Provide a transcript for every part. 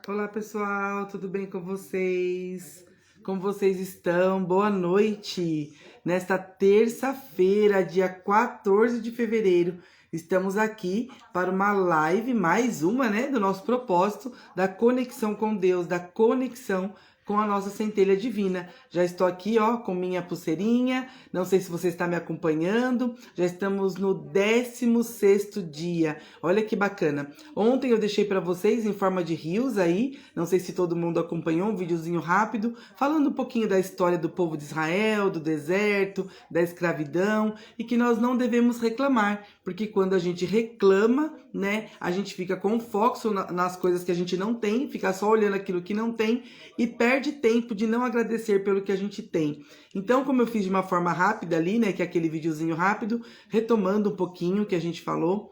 Olá pessoal, tudo bem com vocês? Como vocês estão? Boa noite! Nesta terça-feira, dia 14 de fevereiro, estamos aqui para uma live, mais uma, né, do nosso propósito da conexão com Deus, da conexão com a nossa centelha divina. Já estou aqui, ó, com minha pulseirinha, não sei se você está me acompanhando, já estamos no 16º dia, olha que bacana. Ontem eu deixei para vocês em forma de rios aí, não sei se todo mundo acompanhou, um videozinho rápido, falando um pouquinho da história do povo de Israel, do deserto, da escravidão, e que nós não devemos reclamar, porque quando a gente reclama, né, a gente fica com foco nas coisas que a gente não tem, fica só olhando aquilo que não tem, e perde tempo de não agradecer pelo que a gente tem. Então, como eu fiz de uma forma rápida ali, né, que é aquele videozinho rápido, retomando um pouquinho o que a gente falou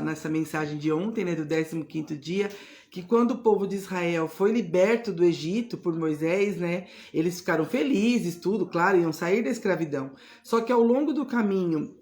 nessa mensagem de ontem, né, do 15º dia, que quando o povo de Israel foi liberto do Egito por Moisés, né, eles ficaram felizes, tudo, claro, iam sair da escravidão. Só que ao longo do caminho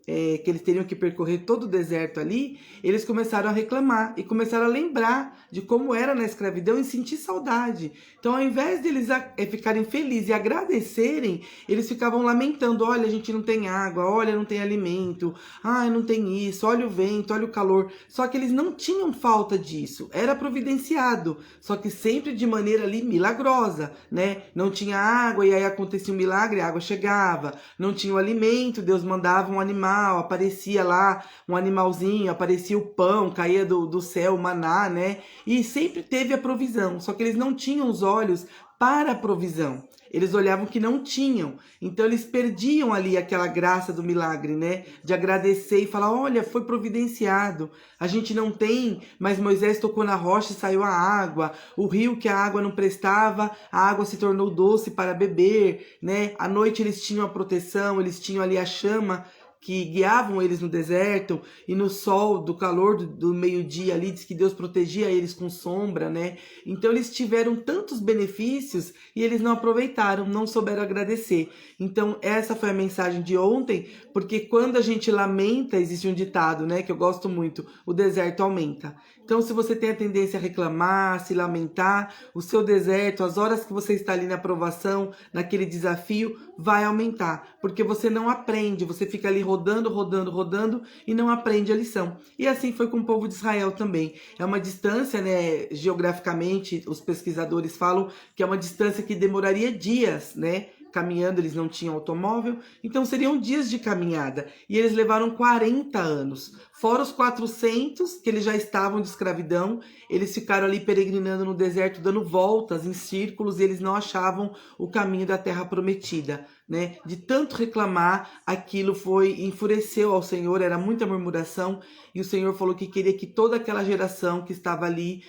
que eles teriam que percorrer todo o deserto ali, eles começaram a reclamar e começaram a lembrar de como era na escravidão e sentir saudade. Então, ao invés de eles ficarem felizes e agradecerem, eles ficavam lamentando: olha, a gente não tem água, olha, não tem alimento, ai, não tem isso, olha o vento, olha o calor. Só que eles não tinham falta disso, era providenciado, só que sempre de maneira ali milagrosa, né? Não tinha água e aí acontecia um milagre, a água chegava. Não tinha o alimento, Deus mandava um animal, aparecia lá um animalzinho, aparecia o pão, caía do céu o maná, né? E sempre teve a provisão, só que eles não tinham os olhos para a provisão. Eles olhavam que não tinham, então eles perdiam ali aquela graça do milagre, né? De agradecer e falar: olha, foi providenciado, a gente não tem, mas Moisés tocou na rocha e saiu a água, o rio que a água não prestava, a água se tornou doce para beber, né? À noite eles tinham a proteção, eles tinham ali a chama que guiavam eles no deserto, e no sol, do calor do meio-dia ali, diz que Deus protegia eles com sombra, né? Então eles tiveram tantos benefícios e eles não aproveitaram, não souberam agradecer. Então essa foi a mensagem de ontem, porque quando a gente lamenta, existe um ditado, né, que eu gosto muito: o deserto aumenta. Então, se você tem a tendência a reclamar, se lamentar, o seu deserto, as horas que você está ali na provação, naquele desafio, vai aumentar, porque você não aprende, você fica ali rodando e não aprende a lição. E assim foi com o povo de Israel também. É uma distância, né, geograficamente, os pesquisadores falam que é uma distância que demoraria dias, né? Caminhando, eles não tinham automóvel, então seriam dias de caminhada, e eles levaram 40 anos, fora os 400 que eles já estavam de escravidão. Eles ficaram ali peregrinando no deserto, dando voltas em círculos, e eles não achavam o caminho da terra prometida, né? De tanto reclamar, aquilo enfureceu ao Senhor, era muita murmuração, e o Senhor falou que queria que toda aquela geração que estava ali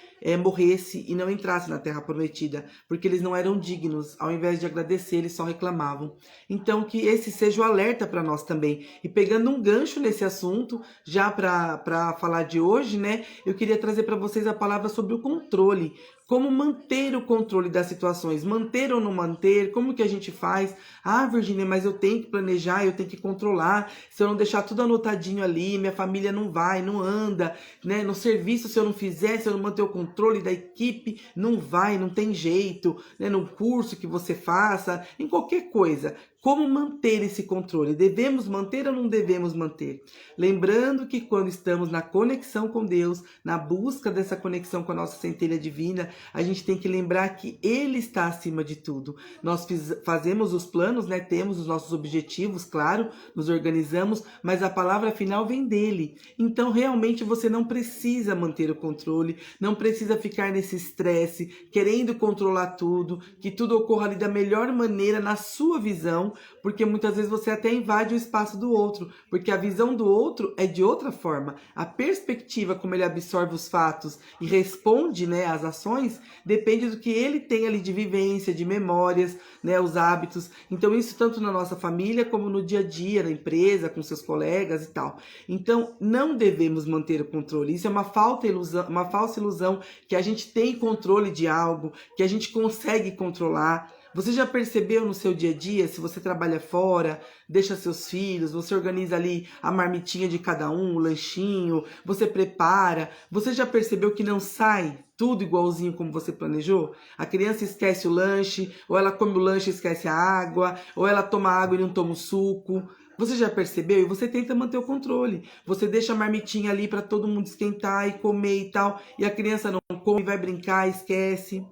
morresse e não entrasse na terra prometida, porque eles não eram dignos. Ao invés de agradecer, eles só reclamavam. Então, que esse seja o alerta para nós também. E pegando um gancho nesse assunto, já para falar de hoje, né, eu queria trazer para vocês a palavra sobre o controle. Como manter o controle das situações, manter ou não manter, como que a gente faz? Ah, Virgínia, mas eu tenho que planejar, eu tenho que controlar. Se eu não deixar tudo anotadinho ali, minha família não vai, não anda, né? No serviço, se eu não fizer, se eu não manter o controle da equipe, não vai, não tem jeito, né? No curso que você faça, em qualquer coisa. Como manter esse controle? Devemos manter ou não devemos manter? Lembrando que quando estamos na conexão com Deus, na busca dessa conexão com a nossa centelha divina, a gente tem que lembrar que Ele está acima de tudo. Nós fazemos os planos, né? Temos os nossos objetivos, claro, nos organizamos, mas a palavra final vem dele. Então, realmente, você não precisa manter o controle, não precisa ficar nesse estresse, querendo controlar tudo, que tudo ocorra ali da melhor maneira, na sua visão, porque muitas vezes você até invade o espaço do outro, porque a visão do outro é de outra forma. A perspectiva como ele absorve os fatos e responde, né, às ações, depende do que ele tem ali de vivência, de memórias, né, os hábitos. Então isso tanto na nossa família como no dia a dia, na empresa, com seus colegas e tal. Então não devemos manter o controle. Isso é uma falsa ilusão que a gente tem controle de algo, que a gente consegue controlar. Você já percebeu no seu dia a dia, se você trabalha fora, deixa seus filhos, você organiza ali a marmitinha de cada um, o lanchinho, você prepara, você já percebeu que não sai tudo igualzinho como você planejou? A criança esquece o lanche, ou ela come o lanche e esquece a água, ou ela toma água e não toma o suco. Você já percebeu? E você tenta manter o controle. Você deixa a marmitinha ali para todo mundo esquentar e comer e tal, e a criança não come, vai brincar, esquece.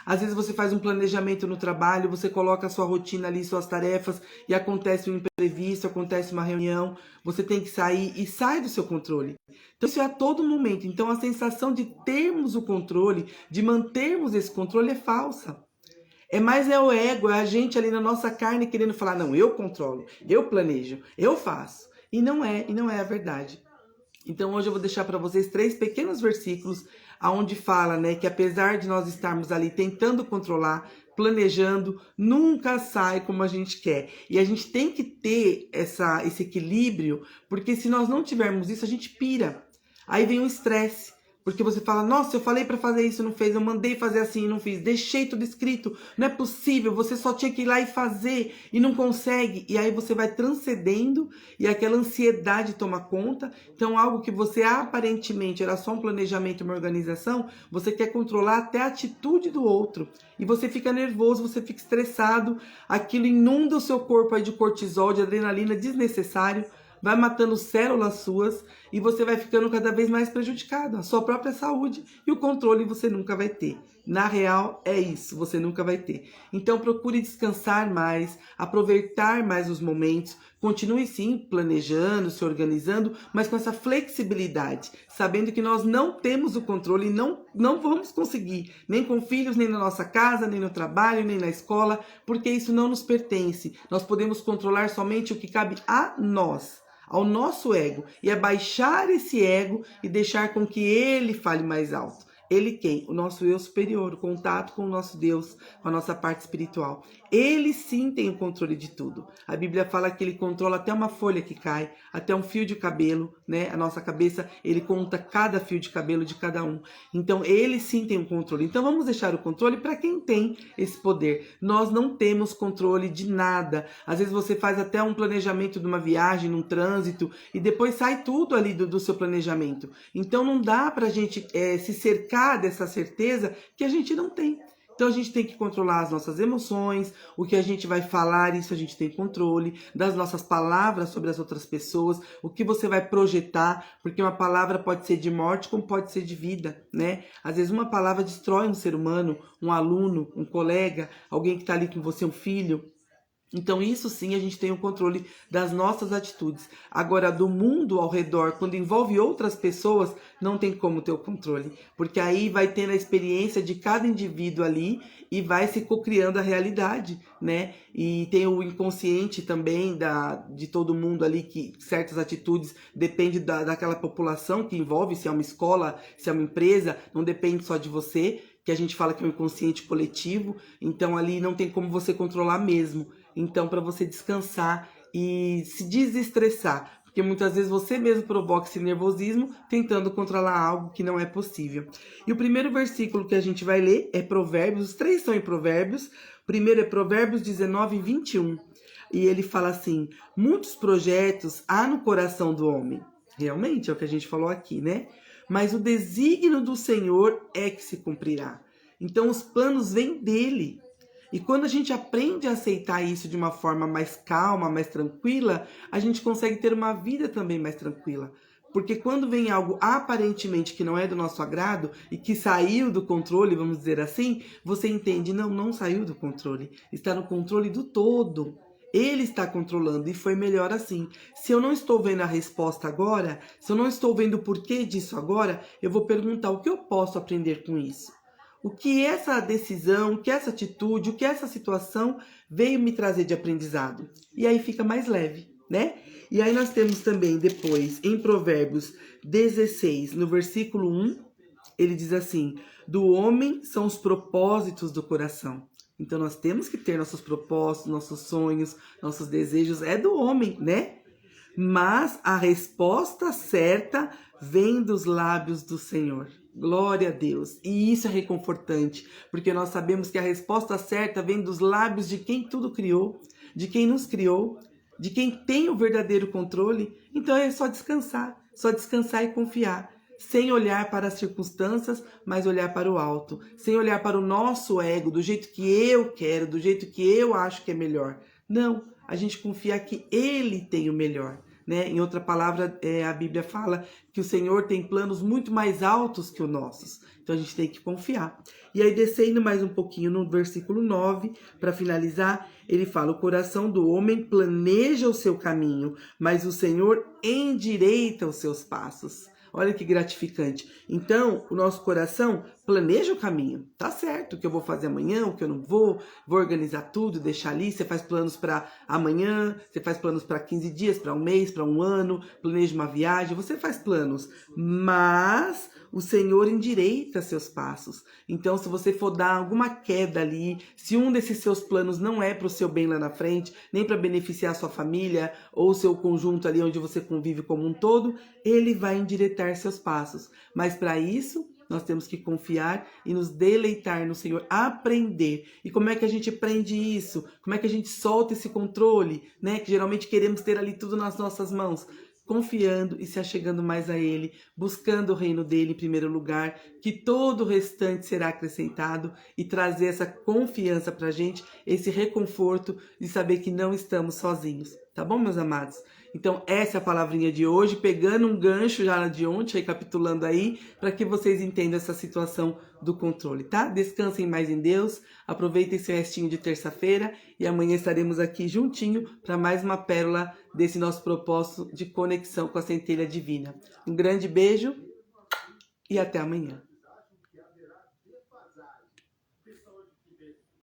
Às vezes você faz um planejamento no trabalho, você coloca a sua rotina ali, suas tarefas, e acontece um imprevisto, acontece uma reunião, você tem que sair e sai do seu controle. Então isso é a todo momento. Então a sensação de termos o controle, de mantermos esse controle é falsa. É o ego, é a gente ali na nossa carne querendo falar, não, eu controlo, eu planejo, eu faço. E não é a verdade. Então hoje eu vou deixar para vocês 3 pequenos versículos onde fala, né, que apesar de nós estarmos ali tentando controlar, planejando, nunca sai como a gente quer. E a gente tem que ter esse equilíbrio, porque se nós não tivermos isso, a gente pira. Aí vem o estresse. Porque você fala, nossa, eu falei para fazer isso, não fez, eu mandei fazer assim e não fiz, deixei tudo escrito, não é possível, você só tinha que ir lá e fazer e não consegue. E aí você vai transcendendo e aquela ansiedade toma conta. Então algo que você aparentemente era só um planejamento, uma organização, você quer controlar até a atitude do outro. E você fica nervoso, você fica estressado, aquilo inunda o seu corpo aí de cortisol, de adrenalina desnecessário, vai matando células suas e você vai ficando cada vez mais prejudicado, a sua própria saúde, e o controle você nunca vai ter. Na real, é isso, você nunca vai ter. Então procure descansar mais, aproveitar mais os momentos, continue sim planejando, se organizando, mas com essa flexibilidade, sabendo que nós não temos o controle e não vamos conseguir, nem com filhos, nem na nossa casa, nem no trabalho, nem na escola, porque isso não nos pertence. Nós podemos controlar somente o que cabe a nós, ao nosso ego, e é baixar esse ego e deixar com que ele fale mais alto. Ele quem? O nosso eu superior, o contato com o nosso Deus, com a nossa parte espiritual. Ele sim tem o controle de tudo. A Bíblia fala que ele controla até uma folha que cai, até um fio de cabelo, né? A nossa cabeça, ele conta cada fio de cabelo de cada um. Então, ele sim tem o controle. Então, vamos deixar o controle para quem tem esse poder. Nós não temos controle de nada. Às vezes você faz até um planejamento de uma viagem, num trânsito, e depois sai tudo ali do seu planejamento. Então, não dá para a gente se cercar dessa certeza que a gente não tem. Então a gente tem que controlar as nossas emoções, o que a gente vai falar, isso a gente tem controle, das nossas palavras sobre as outras pessoas, o que você vai projetar, porque uma palavra pode ser de morte como pode ser de vida, né? Às vezes uma palavra destrói um ser humano, um aluno, um colega, alguém que está ali com você, um filho. Então isso sim a gente tem o controle das nossas atitudes. Agora do mundo ao redor, quando envolve outras pessoas, não tem como ter o controle. Porque aí vai tendo a experiência de cada indivíduo ali e vai se cocriando a realidade, né? E tem o inconsciente também de todo mundo ali, que certas atitudes dependem daquela população que envolve, se é uma escola, se é uma empresa, não depende só de você, que a gente fala que é um inconsciente coletivo, então ali não tem como você controlar mesmo. Então, para você descansar e se desestressar, porque muitas vezes você mesmo provoca esse nervosismo tentando controlar algo que não é possível. E o primeiro versículo que a gente vai ler é Provérbios, os 3 são em Provérbios. O primeiro é Provérbios 19 e 21. E ele fala assim: muitos projetos há no coração do homem. Realmente é o que a gente falou aqui, né? Mas o desígnio do Senhor é que se cumprirá. Então os planos vêm dele. E quando a gente aprende a aceitar isso de uma forma mais calma, mais tranquila, a gente consegue ter uma vida também mais tranquila. Porque quando vem algo aparentemente que não é do nosso agrado e que saiu do controle, vamos dizer assim, você entende, não saiu do controle, está no controle do todo. Ele está controlando e foi melhor assim. Se eu não estou vendo a resposta agora, se eu não estou vendo o porquê disso agora, eu vou perguntar o que eu posso aprender com isso. O que essa decisão, o que essa atitude, o que essa situação veio me trazer de aprendizado. E aí fica mais leve, né? E aí nós temos também depois, em Provérbios 16, no versículo 1, ele diz assim: do homem são os propósitos do coração. Então nós temos que ter nossos propósitos, nossos sonhos, nossos desejos, é do homem, né? Mas a resposta certa vem dos lábios do Senhor. Glória a Deus. E isso é reconfortante, porque nós sabemos que a resposta certa vem dos lábios de quem tudo criou, de quem nos criou, de quem tem o verdadeiro controle. Então é só descansar e confiar, sem olhar para as circunstâncias, mas olhar para o alto, sem olhar para o nosso ego, do jeito que eu quero, do jeito que eu acho que é melhor. Não, a gente confia que Ele tem o melhor. Né? Em outra palavra, a Bíblia fala que o Senhor tem planos muito mais altos que os nossos. Então a gente tem que confiar. E aí, descendo mais um pouquinho no versículo 9, para finalizar, ele fala: o coração do homem planeja o seu caminho, mas o Senhor endireita os seus passos. Olha que gratificante. Então, o nosso coração planeja o caminho. Tá certo o que eu vou fazer amanhã, o que eu não vou organizar tudo, deixar ali. Você faz planos para amanhã, você faz planos para 15 dias, para um mês, para um ano, planeja uma viagem, você faz planos. Mas o Senhor endireita seus passos. Então, se você for dar alguma queda ali, se um desses seus planos não é para o seu bem lá na frente, nem para beneficiar a sua família ou o seu conjunto ali onde você convive como um todo, Ele vai endireitar seus passos. Mas para isso, nós temos que confiar e nos deleitar no Senhor, aprender. E como é que a gente aprende isso? Como é que a gente solta esse controle, né? Que geralmente queremos ter ali tudo nas nossas mãos. Confiando e se achegando mais a Ele, buscando o reino dEle em primeiro lugar, que todo o restante será acrescentado, e trazer essa confiança para a gente, esse reconforto de saber que não estamos sozinhos. Tá bom, meus amados? Então, essa é a palavrinha de hoje, pegando um gancho já de ontem, recapitulando aí, para que vocês entendam essa situação do controle, tá? Descansem mais em Deus, aproveitem esse restinho de terça-feira e amanhã estaremos aqui juntinho para mais uma pérola desse nosso propósito de conexão com a centelha divina. Um grande beijo e até amanhã.